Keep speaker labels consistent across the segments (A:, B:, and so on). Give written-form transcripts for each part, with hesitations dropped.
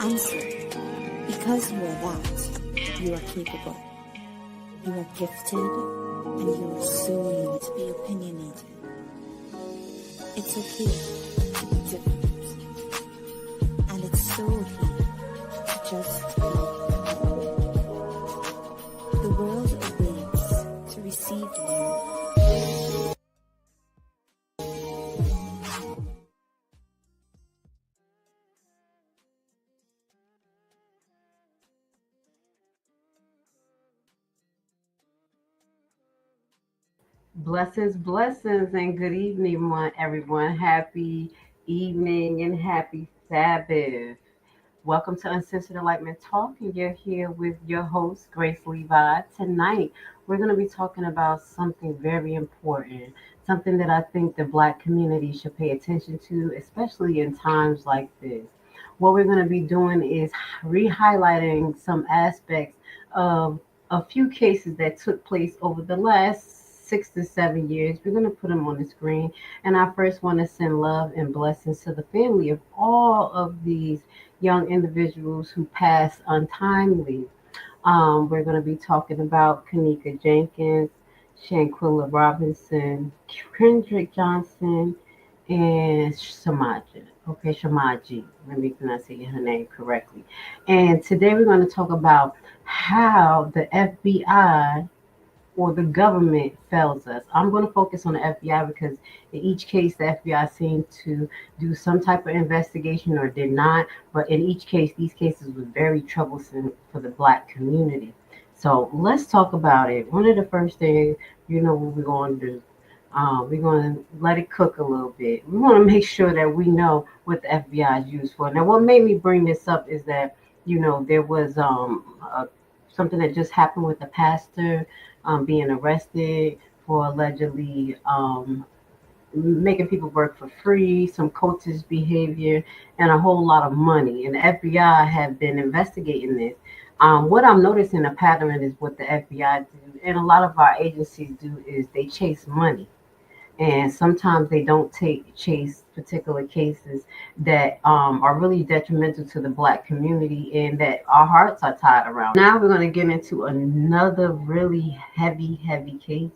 A: Answer. Because you are that, you are capable. You are gifted, and you are soon to be opinionated. It's okay to be different. And it's so okay to just be. The world awaits to receive you.
B: Blessings, and good evening, everyone. Happy evening and happy Sabbath. Welcome to Uncensored Enlightenment Talk, and you're here with your host, Grace Levi. Tonight, we're going to be talking about something very important, something that I think the Black community should pay attention to, especially in times like this. What we're going to be doing is re-highlighting some aspects of a few cases that took place over the last 6 to 7 years. We're going to put them on the screen. And I first want to send love and blessings to the family of all of these young individuals who passed untimely. We're going to be talking about Kenneka Jenkins, Shanquilla Robinson, Kendrick Johnson, and Shamaji. Okay, Shamaji. Let me pronounce her name correctly. And today we're going to talk about how the FBI or the government fails us. I'm going to focus on the FBI because in each case, the FBI seemed to do some type of investigation or did not. But in each case, these cases were very troublesome for the Black community. So let's talk about it. One of the first things, what we're going to do. We're going to let it cook a little bit. We want to make sure that we know what the FBI is used for. Now, what made me bring this up is that, there was something that just happened with the pastor being arrested for allegedly making people work for free, some cultist behavior, and a whole lot of money. And the FBI have been investigating this. What I'm noticing a pattern is what the FBI do, and a lot of our agencies do, is they chase money. And sometimes they don't chase particular cases that are really detrimental to the Black community and that our hearts are tied around. Now we're going to get into another really heavy case.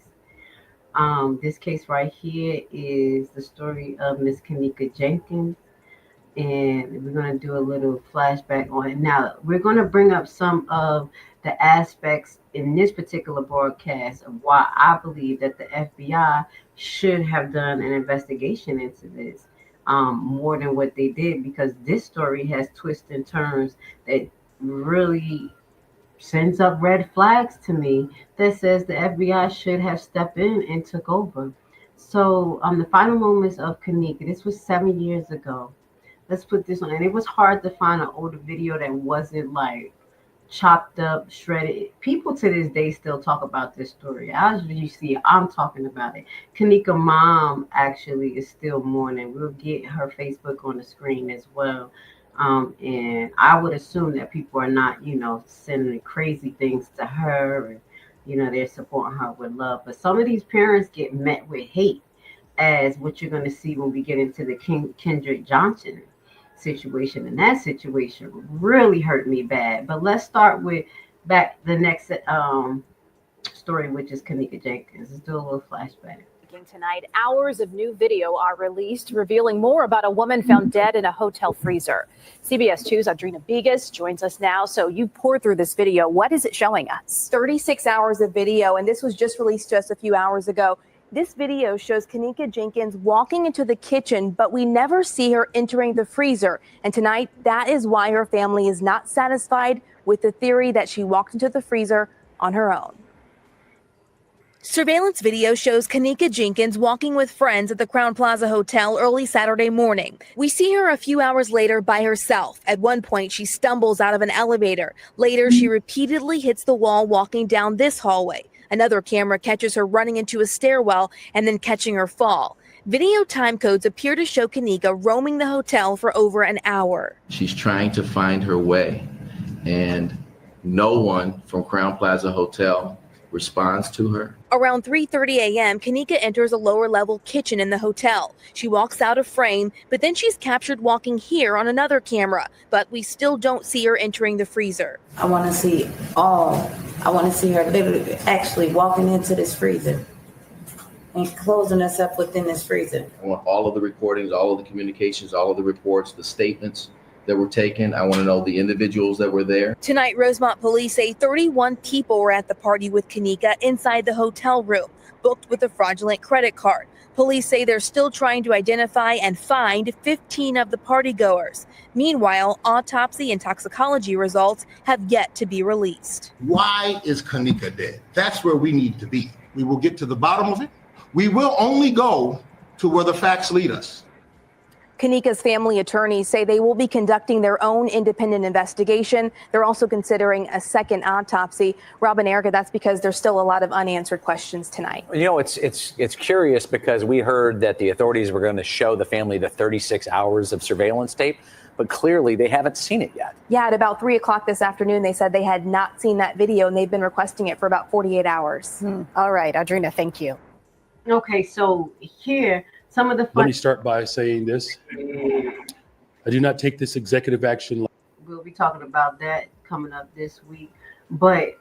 B: This case right here is the story of Miss Kenneka Jenkins. And we're going to do a little flashback on it. Now, we're going to bring up some of the aspects in this particular broadcast of why I believe that the FBI should have done an investigation into this more than what they did, because this story has twists and turns that really sends up red flags to me that says the FBI should have stepped in and took over. So the final moments of Kenneka, this was 7 years ago. Let's put this on. And it was hard to find an older video that wasn't like chopped up, shredded. People to this day still talk about this story. As you see, I'm talking about it. Kenneka's mom actually is still mourning. We'll get her Facebook on the screen as well. And I would assume that people are not, sending crazy things to her. And, they're supporting her with love. But some of these parents get met with hate, as what you're going to see when we get into the Kendrick Johnson situation. And that situation really hurt me bad. But let's start with the next story, which is Kenneka Jenkins. Let's do a little flashback.
C: Tonight, hours of new video are released revealing more about a woman found dead in a hotel freezer. CBS 2's Audrina Begas joins us now. So you poured through this video. What is it showing us?
D: 36 hours of video, and this was just released just a few hours ago. This video shows Kenneka Jenkins walking into the kitchen, but we never see her entering the freezer. And tonight, that is why her family is not satisfied with the theory that she walked into the freezer on her own. Surveillance video shows Kenneka Jenkins walking with friends at the Crowne Plaza Hotel early Saturday morning. We see her a few hours later by herself. At one point, she stumbles out of an elevator. Later, she repeatedly hits the wall walking down this hallway. Another camera catches her running into a stairwell and then catching her fall. Video time codes appear to show Kenneka roaming the hotel for over an hour.
E: She's trying to find her way, and no one from Crowne Plaza Hotel responds to her.
D: Around 3:30 a.m., Kenneka enters a lower-level kitchen in the hotel. She walks out of frame, but then she's captured walking here on another camera, but we still don't see her entering the freezer.
A: I want to see I want to see her literally actually walking into this freezer and closing us up within this freezer.
E: I want all of the recordings, all of the communications, all of the reports, the statements that were taken. I want to know the individuals that were there.
D: Tonight, Rosemont police say 31 people were at the party with Kenneka inside the hotel room, booked with a fraudulent credit card. Police say they're still trying to identify and find 15 of the partygoers. Meanwhile, autopsy and toxicology results have yet to be released.
F: Why is Kenneka dead? That's where we need to be. We will get to the bottom of it. We will only go to where the facts lead us.
C: Kenneka's family attorneys say they will be conducting their own independent investigation. They're also considering a second autopsy. Rob and Erica, that's because there's still a lot of unanswered questions tonight.
G: You know, it's curious because we heard that the authorities were going to show the family the 36 hours of surveillance tape, but clearly they haven't seen it yet.
C: Yeah, at about 3 o'clock this afternoon, they said they had not seen that video, and they've been requesting it for about 48 hours. All right, Audrina, thank you.
B: Okay, so here, some of the
H: Let me start by saying this. I do not take this executive action.
B: We'll be talking about that coming up this week. But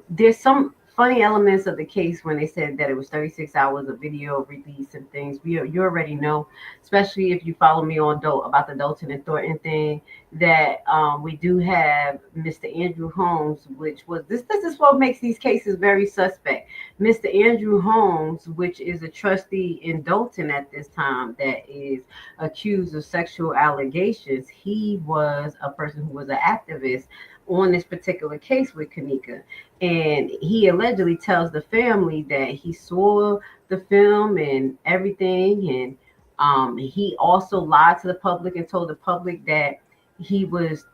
B: there's some funny elements of the case when they said that it was 36 hours of video release and things. You already know, especially if you follow me on about the Dalton and Thornton thing, that we do have Mr. Andrew Holmes, which was this is what makes these cases very suspect. Mr. Andrew Holmes, which is a trustee in Dalton at this time that is accused of sexual allegations. He was a person who was an activist on this particular case with Kenneka, and he allegedly tells the family that he saw the film and everything, and he also lied to the public and told the public that he was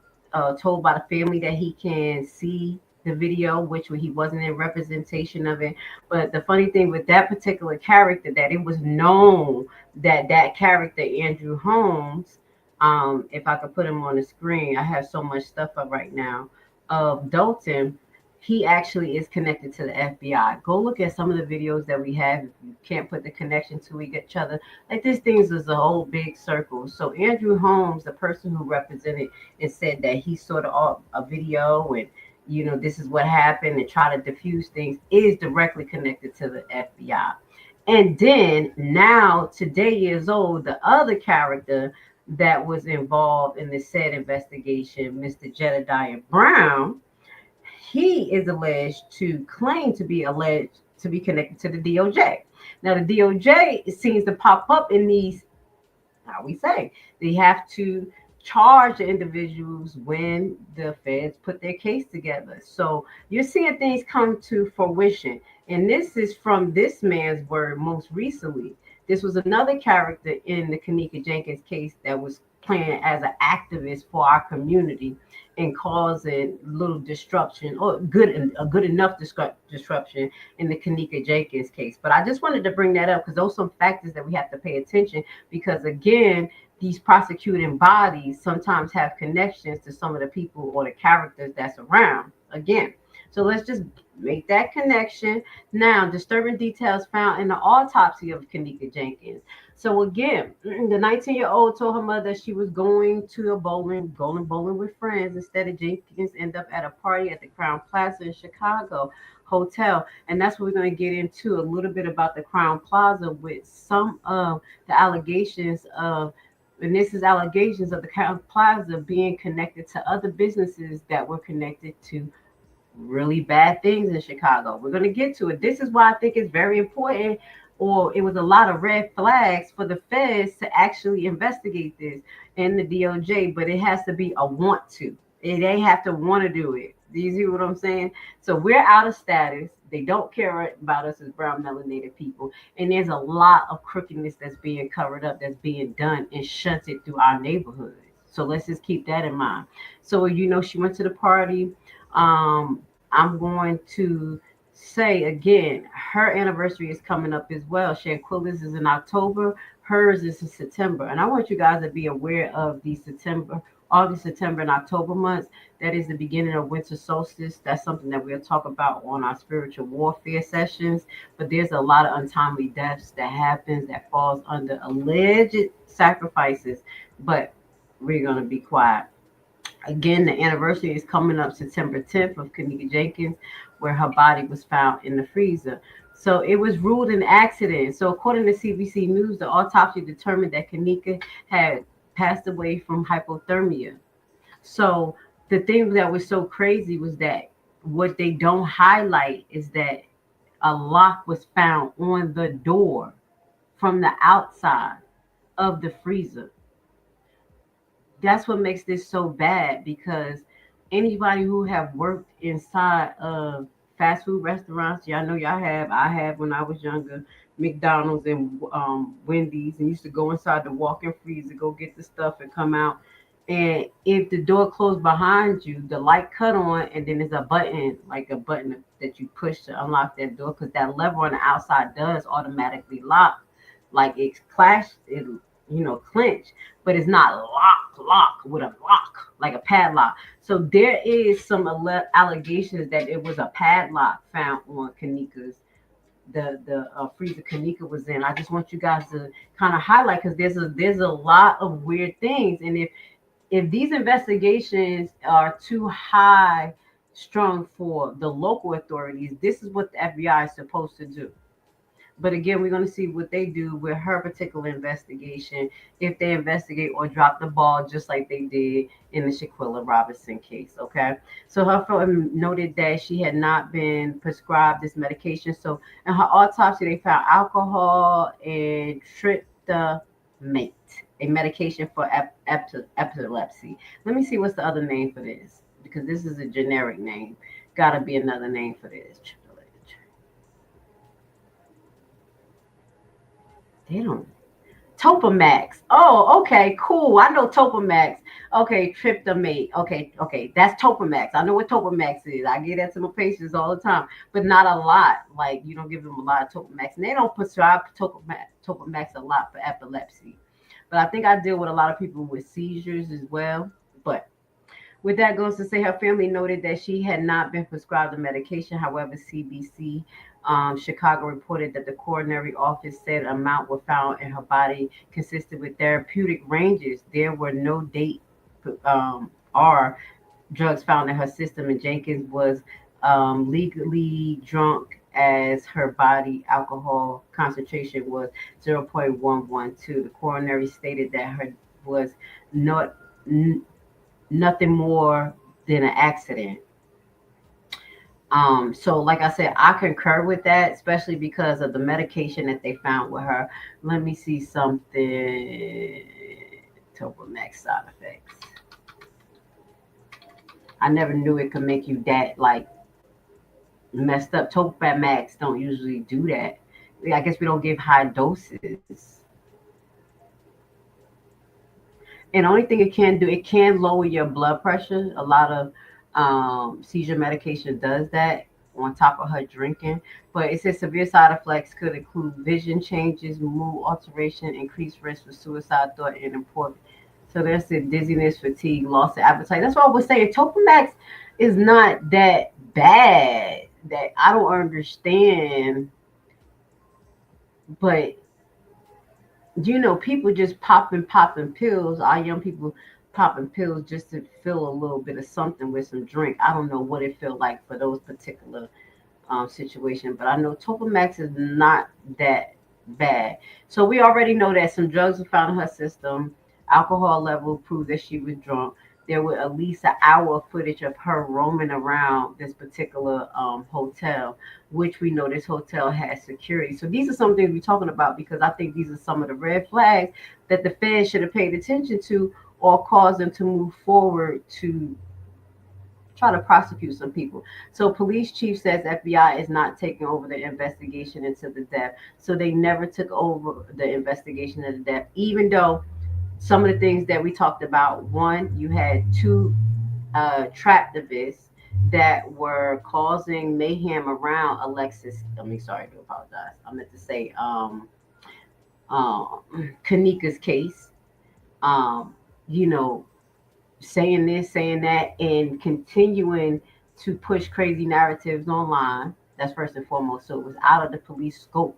B: told by the family that he can see the video, which he wasn't in representation of it. But the funny thing with that particular character, that it was known that that character, Andrew Holmes, if I could put him on the screen, I have so much stuff up right now, of Dalton, he actually is connected to the FBI. Go look at some of the videos that we have. If you can't put the connection to each other, like this thing is a whole big circle. So Andrew Holmes, the person who represented and said that he saw a video and, you know, this is what happened and try to diffuse things, is directly connected to the FBI. And then now, today years old, the other character that was involved in the said investigation, Mr. Jedediah Brown, he is claimed to be connected to the DOJ. Now, the DOJ seems to pop up in these, how we say, they have to charge the individuals when the feds put their case together. So you're seeing things come to fruition. And this is from this man's word most recently. This was another character in the Kenneka Jenkins case that was playing as an activist for our community and causing little disruption, or a good enough disruption in the Kenneka Jenkins case. But I just wanted to bring that up because those are some factors that we have to pay attention, because again, these prosecuting bodies sometimes have connections to some of the people or the characters that's around. Again, so let's just make that connection. Now, disturbing details found in the autopsy of Kenneka Jenkins. So again, the 19-year-old told her mother she was going to going bowling with friends. Instead of Jenkins end up at a party at the Crowne Plaza in Chicago Hotel. And that's what we're going to get into a little bit about the Crowne Plaza with some of the allegations of, and this is allegations of the Crowne Plaza being connected to other businesses that were connected to really bad things in Chicago. We're going to get to it. This is why I think it's very important, or it was a lot of red flags for the feds to actually investigate this and the DOJ, but it has to be a want to. They have to want to do it. Do you see what I'm saying? So we're out of status. They don't care about us as brown melanated people. And there's a lot of crookedness that's being covered up, that's being done and shunted through our neighborhoods. So let's just keep that in mind. So, you know, she went to the party. I'm going to say again, her anniversary is coming up as well. Shanquilla's is in October. Hers is in September. And I want you guys to be aware of the September August, September, and October months. That is the beginning of winter solstice. That's something that we'll talk about on our spiritual warfare sessions. But there's a lot of untimely deaths that happens that falls under alleged sacrifices. But we're going to be quiet. Again, the anniversary is coming up September 10th of Kenneka Jenkins, where her body was found in the freezer. So it was ruled an accident. So according to CBC News, the autopsy determined that Kenneka had passed away from hypothermia. So the thing that was so crazy was that what they don't highlight is that a lock was found on the door from the outside of the freezer. That's what makes this so bad, because anybody who have worked inside of fast food restaurants, y'all know y'all have. I have when I was younger, McDonald's and Wendy's, and used to go inside the walk-in freezer, go get the stuff and come out. And if the door closed behind you, the light cut on, and then there's a button, like a button that you push to unlock that door, because that lever on the outside does automatically lock. Like it clench, but it's not lock with a lock, like a padlock. So there is some allegations that it was a padlock found on Kenneka's, the freezer Kenneka was in. I just want you guys to kind of highlight, because there's a lot of weird things. And if these investigations are too high strung for the local authorities, this is what the FBI is supposed to do. But again, we're going to see what they do with her particular investigation, if they investigate or drop the ball just like they did in the Shaquilla Robinson case, okay? So her firm noted that she had not been prescribed this medication. So in her autopsy, they found alcohol and topiramate, a medication for epilepsy. Let me see what's the other name for this, because this is a generic name. Got to be another name for this. They don't. Topamax. Oh, okay, cool. I know Topamax. Okay, tryptamate. Okay. That's Topamax. I know what Topamax is. I give that to my patients all the time, but not a lot. Like, you don't give them a lot of Topamax. And they don't prescribe Topamax a lot for epilepsy. But I think I deal with a lot of people with seizures as well. But with that goes to say her family noted that she had not been prescribed the medication. However, CBC Chicago reported that the coronary office said amount were found in her body consistent with therapeutic ranges. There were no date or drugs found in her system, and Jenkins was legally drunk as her body alcohol concentration was 0.112. The coroner stated that her was nothing more than an accident. So like I said, I concur with that, especially because of the medication that they found with her. Let me see something. Topamax side effects. I never knew it could make you that like messed up. Topamax don't usually do that. I guess we don't give high doses. And the only thing it can do, it can lower your blood pressure. A lot of seizure medication does that on top of her drinking. But it says severe side effects could include vision changes, mood alteration, increased risk for suicide thought, and important. So there's the dizziness, fatigue, loss of appetite. That's what I was saying. Topamax is not that bad. That I don't understand. But people just popping pills. Our young people popping pills just to feel a little bit of something with some drink. I don't know what it felt like for those particular situations, but I know Topamax is not that bad. So we already know that some drugs were found in her system. Alcohol level proved that she was drunk. There was at least an hour of footage of her roaming around this particular hotel, which we know this hotel has security. So these are some things we're talking about, because I think these are some of the red flags that the feds should have paid attention to, or cause them to move forward to try to prosecute some people. So police chief says FBI is not taking over the investigation into the death. So they never took over the investigation of the death, even though some of the things that we talked about. One, you had two traptivists that were causing mayhem around Alexis. I do apologize. I meant to say Kenneka's case. saying this, saying that, and continuing to push crazy narratives online. That's first and foremost. So it was out of the police scope.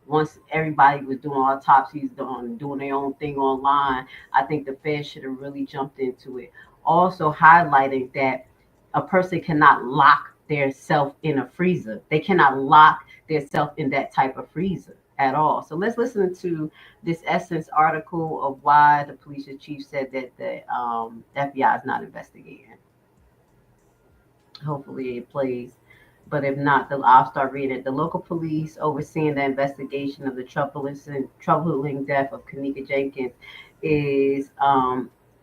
B: Once everybody was doing autopsies, doing their own thing online, I think the feds should have really jumped into it. Also highlighting that a person cannot lock their self in a freezer. They cannot lock their self in that type of freezer at all. So let's listen to this Essence article of why the police chief said that the FBI is not investigating. Hopefully it plays. But if not, I'll start reading it. The local police overseeing the investigation of the troubling death of Kenneka Jenkins is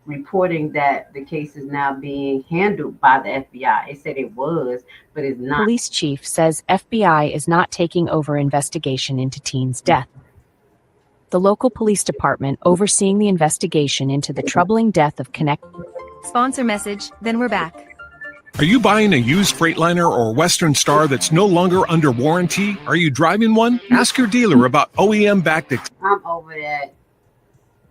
B: reporting that the case is now being handled by the FBI. It said it was, but it's not.
I: Police chief says FBI is not taking over investigation into teen's death. The local police department overseeing the investigation into the troubling death of Kenneka.
J: Sponsor message, then we're back.
K: Are you buying a used Freightliner or Western Star that's no longer under warranty? Are you driving one? Ask your dealer about OEM-backed.
B: I'm over that.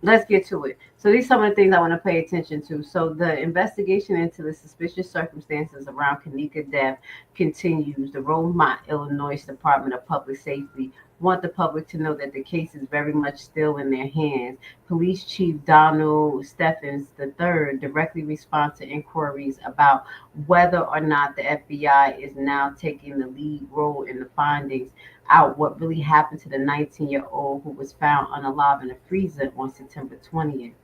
B: Let's get to it. So these are some of the things I want to pay attention to. So the investigation into the suspicious circumstances around Kenneka's death continues. The Rosemont, Illinois Department of Public Safety want the public to know that the case is very much still in their hands. Police Chief Donald Stephens III directly responds to inquiries about whether or not the FBI is now taking the lead role in the findings out what really happened to the 19-year-old who was found unalive in a freezer on September 20th.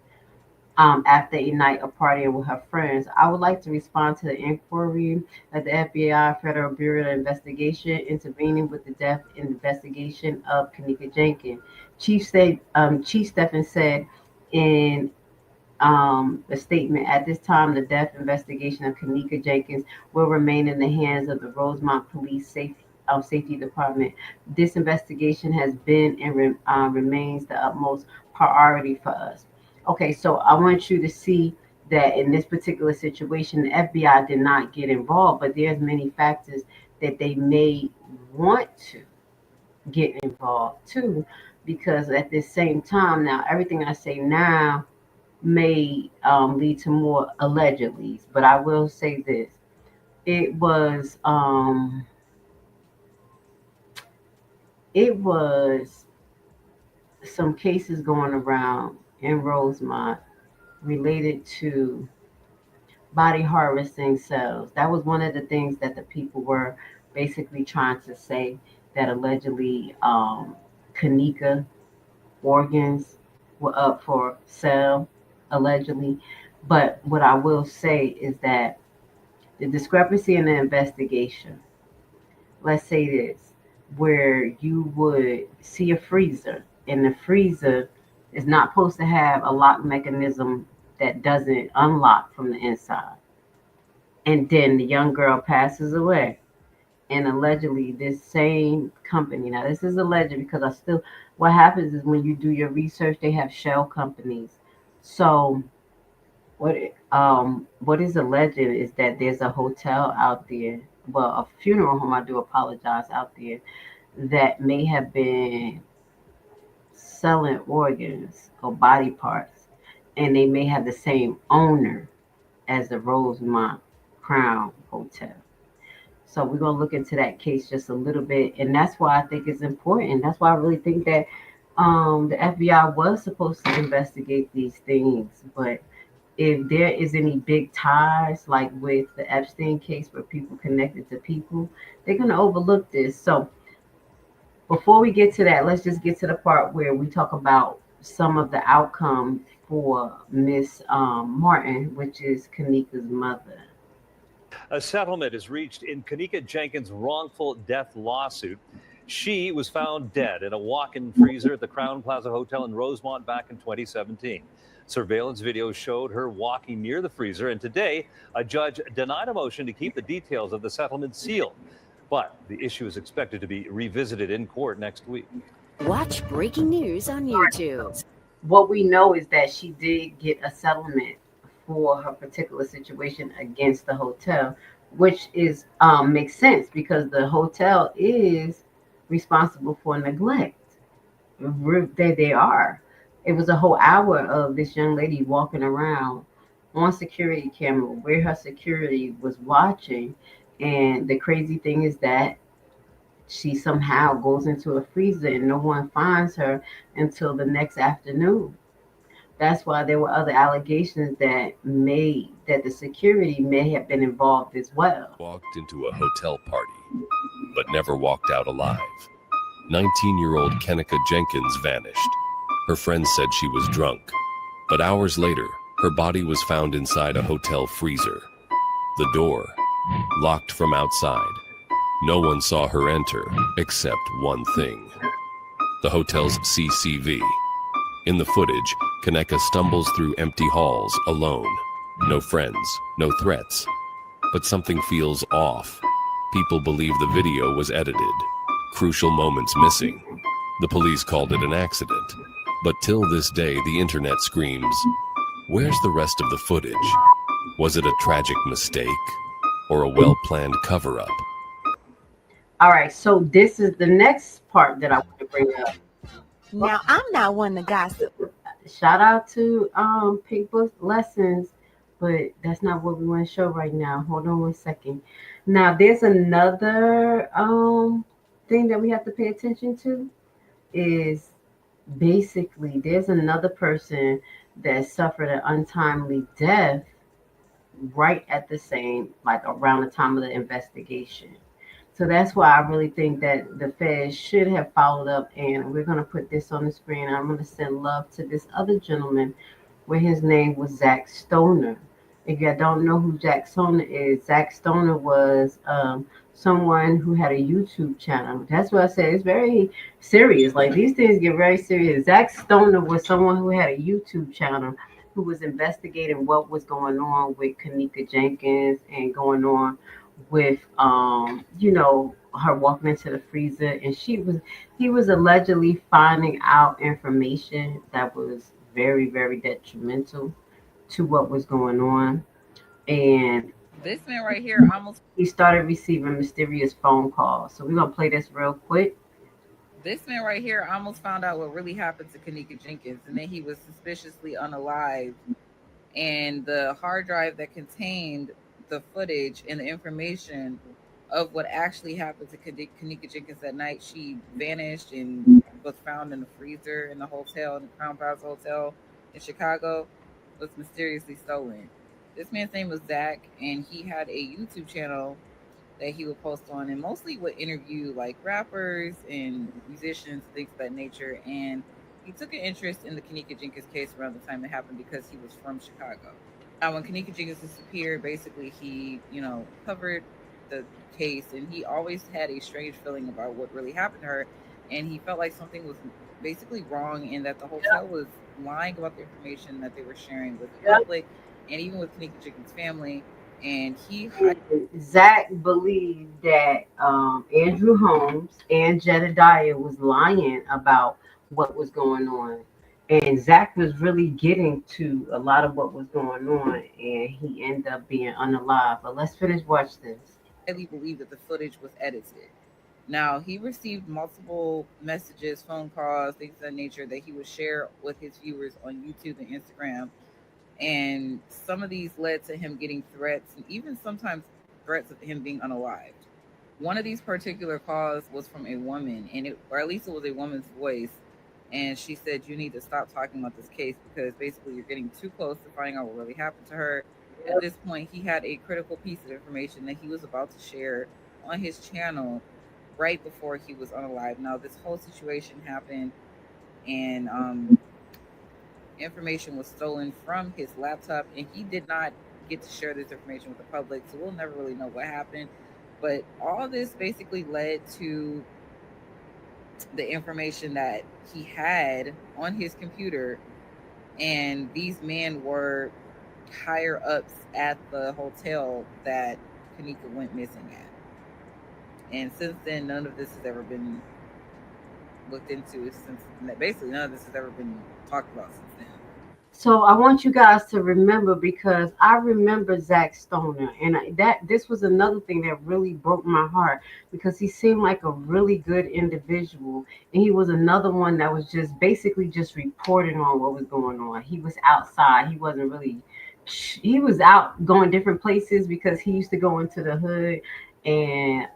B: After a night of partying with her friends. I would like to respond to the inquiry that the FBI Federal Bureau of Investigation intervening with the death investigation of Kenneka Jenkins. Chief Stephens said in a statement, at this time, the death investigation of Kenneka Jenkins will remain in the hands of the Rosemont Police Safety Department. This investigation has been and remains the utmost priority for us. Okay, so I want you to see that in this particular situation, the FBI did not get involved, but there's many factors that they may want to get involved too, because at the same time, now everything I say now may lead to more allegedly, but I will say this: it was some cases going around in Rosemont related to body harvesting cells. That was one of the things that the people were basically trying to say, that allegedly Kenneka organs were up for sale, allegedly. But what I will say is that the discrepancy in the investigation, let's say this, where you would see a freezer, and the freezer is not supposed to have a lock mechanism that doesn't unlock from the inside. And then the young girl passes away. And allegedly this same company, now this is alleged because what happens is when you do your research, they have shell companies. So what is alleged is that there's a hotel out there, well, a funeral home, I do apologize, out there that may have been selling organs or body parts, and they may have the same owner as the Rosemont Crowne Hotel. So we're going to look into that case just a little bit, and that's why I think it's important. That's why I really think that the FBI was supposed to investigate these things. But if there is any big ties, like with the Epstein case where people connected to people, they're going to overlook this. So before we get to that, let's just get to the part where we talk about some of the outcome for Miss Martin, which is Kenneka's mother.
L: A settlement is reached in Kenneka Jenkins' wrongful death lawsuit. She was found dead in a walk-in freezer at the Crowne Plaza Hotel in Rosemont back in 2017. Surveillance video showed her walking near the freezer, and today a judge denied a motion to keep the details of the settlement sealed. But the issue is expected to be revisited in court next week.
J: Watch breaking news on YouTube.
B: What we know is that she did get a settlement for her particular situation against the hotel, which is makes sense because the hotel is responsible for neglect. There they are. It was a whole hour of this young lady walking around on security camera where her security was watching. And the crazy thing is that she somehow goes into a freezer and no one finds her until the next afternoon. That's why there were other allegations that the security may have been involved as well.
M: Walked into a hotel party, but never walked out alive. 19-year-old Kenneka Jenkins vanished. Her friends said she was drunk, but hours later, her body was found inside a hotel freezer. The door locked from outside. No one saw her enter, except one thing: the hotel's CCTV. In the footage, Kenneka stumbles through empty halls alone. No friends, no threats. But something feels off. People believe the video was edited. Crucial moments missing. The police called it an accident. But till this day, the internet screams, where's the rest of the footage? Was it a tragic mistake or a well-planned cover-up?
B: All right, so this is the next part that I want to bring up.
N: Now, I'm not one to gossip.
B: Shout out to Pink Book Lessons, but that's not what we want to show right now. Hold on one second. Now, there's another thing that we have to pay attention to is basically there's another person that suffered an untimely death right at the same, like around the time of the investigation. So that's why I really think that the feds should have followed up, and we're going to put this on the screen. I'm going to send love to this other gentleman where his name was Zach Stoner. If you don't know who Zach Stoner is, Zach Stoner was someone who had a YouTube channel. That's what I said. It's very serious. Like, these things get very serious. Zach Stoner was someone who had a YouTube channel who was investigating what was going on with Kenneka Jenkins and going on with her walking into the freezer, and he was allegedly finding out information that was very, very detrimental to what was going on. And
O: this man right here
B: he started receiving mysterious phone calls. So we're gonna play this real quick.
O: This man right here almost found out what really happened to Kenneka Jenkins, and then he was suspiciously unalived, and the hard drive that contained the footage and the information of what actually happened to Kenneka Jenkins that night. She vanished and was found in the freezer in the hotel, in the Crowne Plaza Hotel in Chicago, was mysteriously stolen. This man's name was Zach, and he had a YouTube channel that he would post on, and mostly would interview like rappers and musicians, things of that nature. And he took an interest in the Kenneka Jenkins case around the time it happened because he was from Chicago. When Kenneka Jenkins disappeared, basically he, covered the case, and he always had a strange feeling about what really happened to her, and he felt like something was basically wrong, and that the hotel was lying about the information that they were sharing with the public, and even with Kenneka Jenkins' family. And
B: Zach believed that Andrew Holmes and Jedediah was lying about what was going on. And Zach was really getting to a lot of what was going on, and he ended up being unalive. But let's watch this.
O: I really believe that the footage was edited. Now, he received multiple messages, phone calls, things of that nature that he would share with his viewers on YouTube and Instagram. And some of these led to him getting threats, and even sometimes threats of him being unalived. One of these particular calls was from a woman, or at least it was a woman's voice. And she said, you need to stop talking about this case because basically you're getting too close to finding out what really happened to her. At this point, he had a critical piece of information that he was about to share on his channel right before he was unalived. Now, this whole situation happened, and information was stolen from his laptop, and he did not get to share this information with the public, so we'll never really know what happened. But all this basically led to the information that he had on his computer, and these men were higher ups at the hotel that Kenneka went missing at. And since then, none of this has ever been looked into. Basically none of this has ever been talked about since then.
B: So I want you guys to remember, because I remember Zach Stoner, and this was another thing that really broke my heart, because he seemed like a really good individual, and he was another one that was just basically just reporting on what was going on. He was outside. He wasn't really he was out going different places because he used to go into the hood and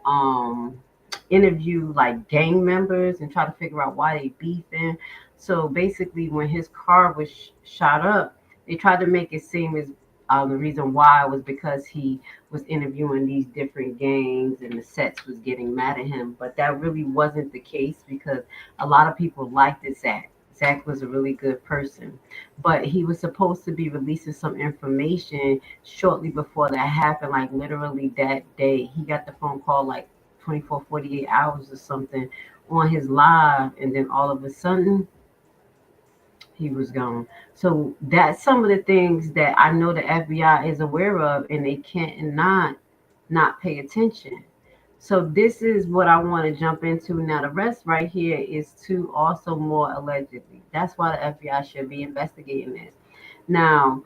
B: interview like gang members and try to figure out why they beefing. So basically, when his car was shot up, they tried to make it seem as the reason why was because he was interviewing these different gangs and the sets was getting mad at him. But that really wasn't the case because a lot of people liked Zach. Zach was a really good person, but he was supposed to be releasing some information shortly before that happened, like literally that day. He got the phone call like 24, 48 hours or something on his live, and then all of a sudden, he was gone. So that's some of the things that I know the FBI is aware of, and they can't not pay attention. So this is what I want to jump into now. The rest right here is two also more allegedly. That's why the FBI should be investigating this. Now,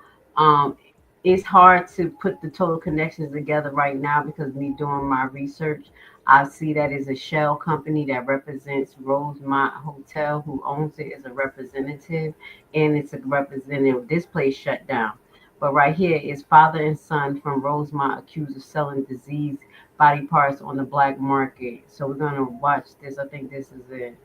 B: it's hard to put the total connections together right now because me doing my research, I see that is a shell company that represents Rosemont Hotel, who owns it as a representative, and it's a representative. This place shut down. But right here is father and son from Rosemont accused of selling diseased body parts on the black market. So we're going to watch this. I think this is it.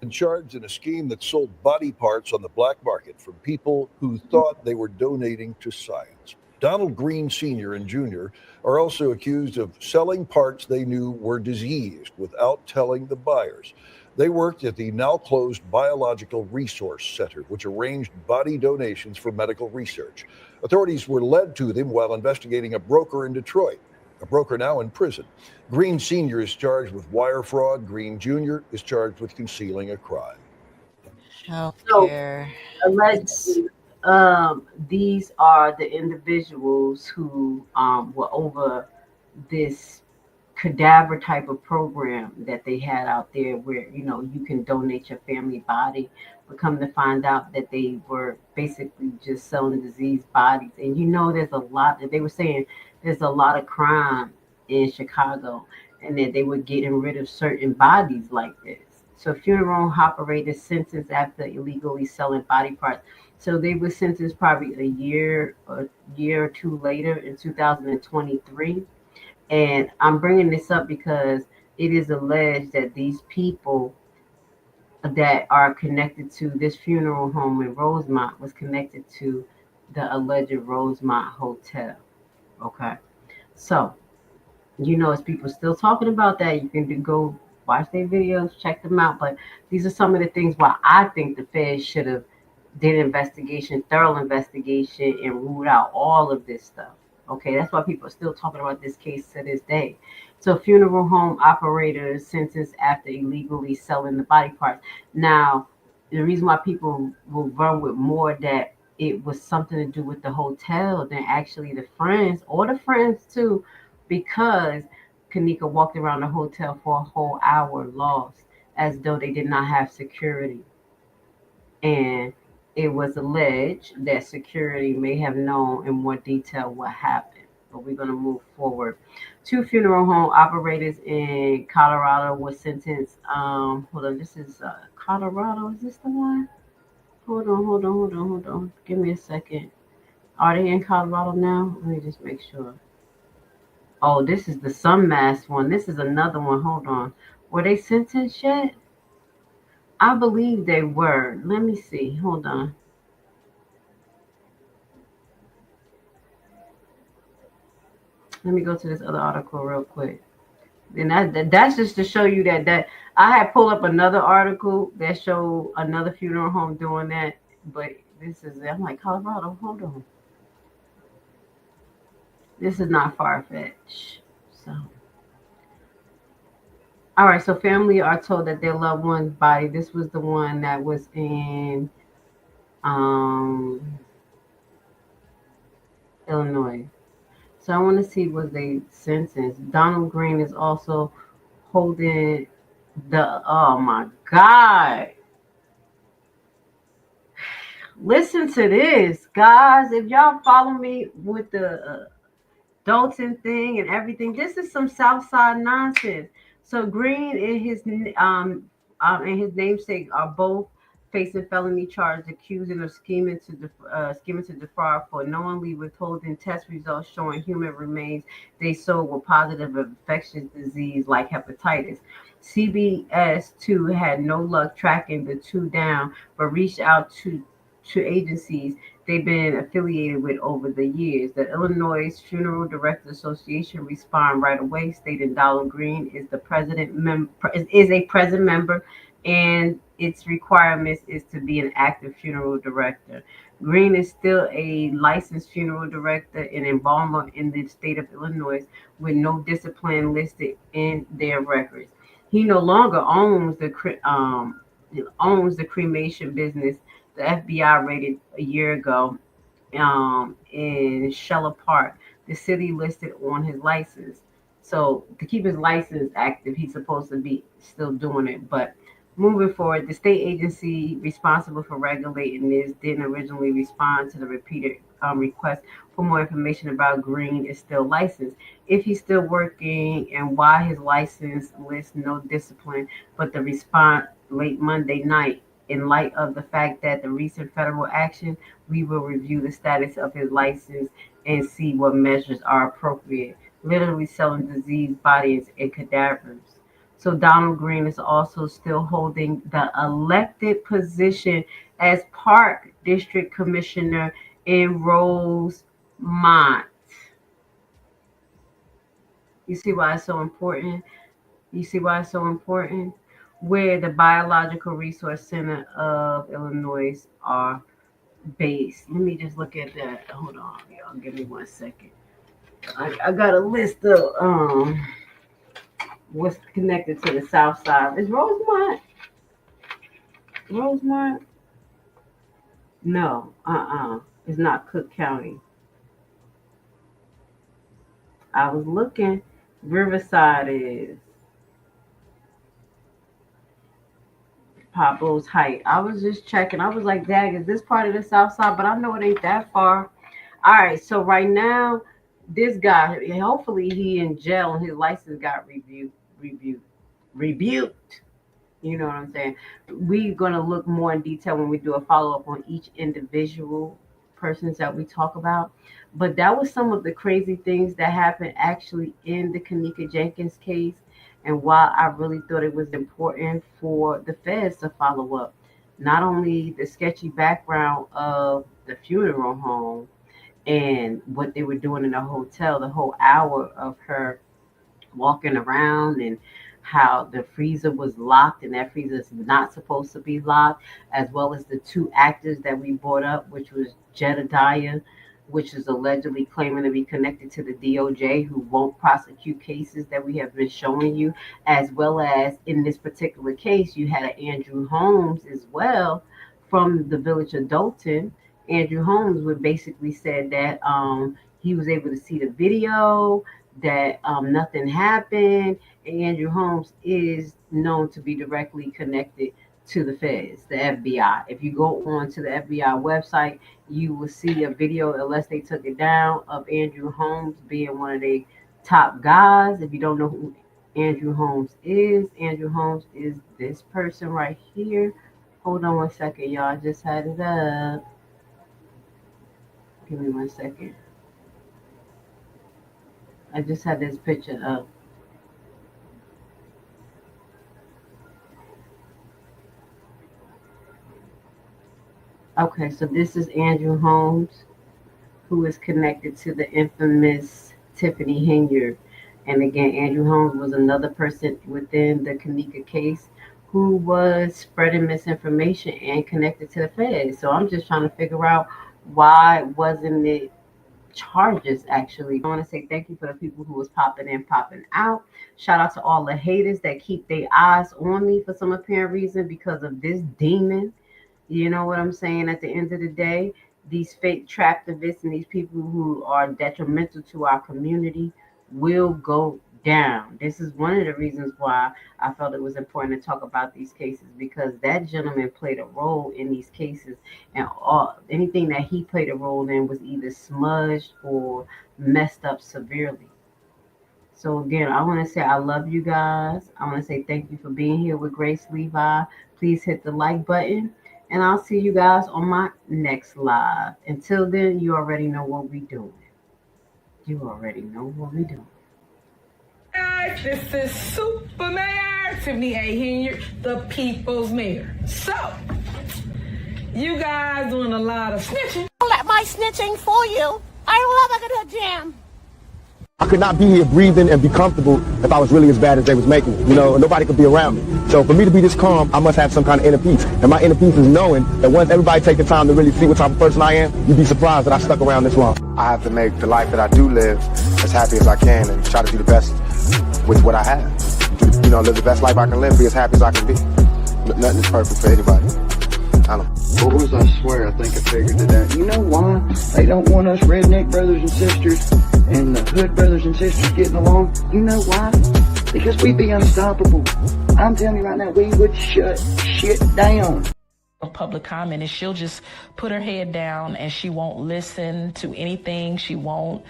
P: Charged in a scheme that sold body parts on the black market from people who thought they were donating to science. Donald Green Sr. and Jr. are also accused of selling parts they knew were diseased without telling the buyers. They worked at the now closed Biological Resource Center, which arranged body donations for medical research. Authorities were led to them while investigating a broker in Detroit, a broker now in prison. Green Sr. is charged with wire fraud. Green Jr. is charged with concealing a crime.
O: Healthcare.
B: So, allegedly, these are the individuals who were over this cadaver type of program that they had out there where, you know, you can donate your family body, but come to find out that they were basically just selling diseased bodies. And you know, there's a lot that they were saying there's a lot of crime in Chicago and that they were getting rid of certain bodies like this. So funeral home operators sentenced after illegally selling body parts. So they were sentenced probably a year or two later in 2023. And I'm bringing this up because it is alleged that these people that are connected to this funeral home in Rosemont was connected to the alleged Rosemont Hotel. Okay. So, you know, as people still talking about that, you can go watch their videos, check them out. But these are some of the things why I think the feds should have did an investigation, thorough investigation, and ruled out all of this stuff. Okay, that's why people are still talking about this case to this day. So funeral home operators sentenced after illegally selling the body parts. Now, the reason why people will run with more that it was something to do with the hotel than actually the friends, or the friends too, because Kenneka walked around the hotel for a whole hour lost as though they did not have security. And it was alleged that security may have known in more detail what happened. But we're going to move forward. 2 funeral home operators in Colorado were sentenced. Hold on, this is Colorado. Is this the one? Hold on. Give me a second. Are they in Colorado now? Let me just make sure. Oh, this is the Sunmass one. This is another one. Hold on. Were they sentenced yet? I believe they were. Let me see. Hold on. Let me go to this other article real quick. And that's just to show you that I had pulled up another article that showed another funeral home doing that. But this is, I'm like, Colorado, hold on. This is not far-fetched. So, all right, so family are told that their loved one's body, this was the one that was in Illinois. So I want to see, was they sentenced? Donald Green is also holding the, oh my God. Listen to this, guys. If y'all follow me with the Dalton thing and everything, this is some Southside nonsense. So Green and his namesake are both facing felony charges, accusing of scheming to defraud for knowingly withholding test results showing human remains they sold were positive of infectious disease like hepatitis. CBS 2 had no luck tracking the two down, but reached out to agencies they've been affiliated with over the years. The Illinois Funeral Directors Association respond right away, stating Donald Green is a present member, and its requirements is to be an active funeral director. Green is still a licensed funeral director in embalmer in the state of Illinois, with no discipline listed in their records. He no longer owns the cremation business the FBI raided a year ago in Schiller Park. The city listed on his license. So to keep his license active, he's supposed to be still doing it. But moving forward, the state agency responsible for regulating this didn't originally respond to the repeated request for more information about Green is still licensed, if he's still working, and why his license lists no discipline. But the response late Monday night, in light of the fact that the recent federal action, we will review the status of his license and see what measures are appropriate. Literally selling diseased bodies and cadavers. So Donald Green is also still holding the elected position as Park District Commissioner in Rosemont. You see why it's so important? Where the Biological Resource Center of Illinois are based. Let me just look at that. Hold on, y'all. Give me 1 second. I got a list of what's connected to the South Side. Is Rosemont? No. It's not Cook County. I was looking. Riverside is. Pablo's Height. I was just checking. I was like, dag, is this part of the South Side? But I know it ain't that far. All right. So right now, this guy, hopefully he in jail and his license got rebuked. You know what I'm saying? We're going to look more in detail when we do a follow-up on each individual persons that we talk about. But that was some of the crazy things that happened actually in the Kenneka Jenkins case, and why I really thought it was important for the feds to follow up. Not only the sketchy background of the funeral home and what they were doing in the hotel, the whole hour of her walking around, and how the freezer was locked and that freezer is not supposed to be locked, as well as the two actors that we brought up, which was Jedediah, which is allegedly claiming to be connected to the DOJ, who won't prosecute cases that we have been showing you, as well as in this particular case, you had Andrew Holmes as well from the village of Dalton. Andrew Holmes would basically said that he was able to see the video, that nothing happened, and Andrew Holmes is known to be directly connected to the feds, the FBI. If you go on to the FBI website, you will see a video, unless they took it down, of Andrew Holmes being one of the top guys. If you don't know who Andrew Holmes is this person right here. Hold on 1 second, y'all. I just had it up. Give me 1 second. I just had this picture up. Okay, so this is Andrew Holmes, who is connected to the infamous Tiffany Henyard. And again, Andrew Holmes was another person within the Kenneka case who was spreading misinformation and connected to the feds. So I'm just trying to figure out, why wasn't it charges actually? I want to say thank you for the people who was popping in, popping out. Shout out to all the haters that keep their eyes on me for some apparent reason because of this demon. You know what I'm saying? At the end of the day, these fake traptivists and these people who are detrimental to our community will go down. This is one of the reasons why I felt it was important to talk about these cases, because that gentleman played a role in these cases, and anything that he played a role in was either smudged or messed up severely. So again, I want to say I love you guys. I want to say thank you for being here with Grace Levi. Please hit the like button. And I'll see you guys on my next live. Until then, you already know what we're doing. You already know what we're doing.
Q: Guys, this is Super Mayor Tiffany A. Henry, the people's mayor. So, you guys doing a lot of snitching.
N: Don't let my snitching fool you. I love a good jam.
R: I could not be here breathing and be comfortable if I was really as bad as they was making me. You know, nobody could be around me. So for me to be this calm, I must have some kind of inner peace. And my inner peace is knowing that once everybody take the time to really see what type of person I am, you'd be surprised that I stuck around this long. I have to make the life that I do live as happy as I can and try to do the best with what I have. You know, live the best life I can live, be as happy as I can be. Nothing is perfect for anybody. I don't know.
S: Boys, I swear, I think I figured it out. You know why they don't want us redneck brothers and sisters and the hood brothers and sisters getting along? You know why? Because we'd be unstoppable. I'm telling you right now, we would shut shit down.
T: Public comment is she'll just put her head down and she won't listen to anything. She won't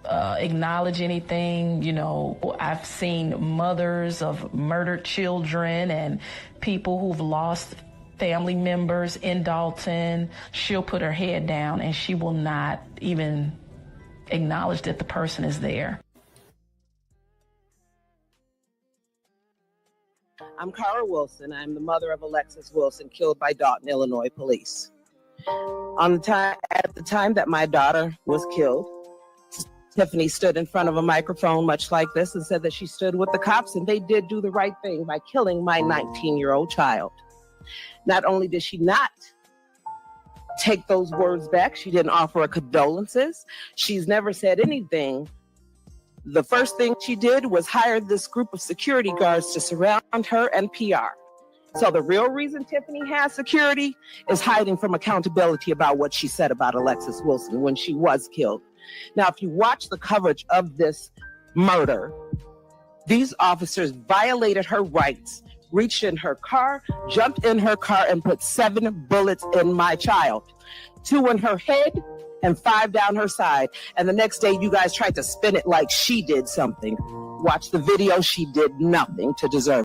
T: acknowledge anything. You know, I've seen mothers of murdered children and people who've lost family members in Dalton. She'll put her head down and she will not even acknowledge that the person is there.
U: I'm Cara Wilson. I'm the mother of Alexis Wilson, killed by Dalton, Illinois police. At the time that my daughter was killed, Tiffany stood in front of a microphone much like this and said that she stood with the cops and they did do the right thing by killing my 19-year-old child. Not only did she not take those words back, she didn't offer her condolences. She's never said anything. The first thing she did was hire this group of security guards to surround her and PR. So the real reason Tiffany has security is hiding from accountability about what she said about Alexis Wilson when she was killed. Now, if you watch the coverage of this murder, these officers violated her rights, reached in her car, jumped in her car, and put 7 bullets in my child. 2 in her head and 5 down her side. And the next day, you guys tried to spin it like she did something. Watch the video. She did nothing to deserve it.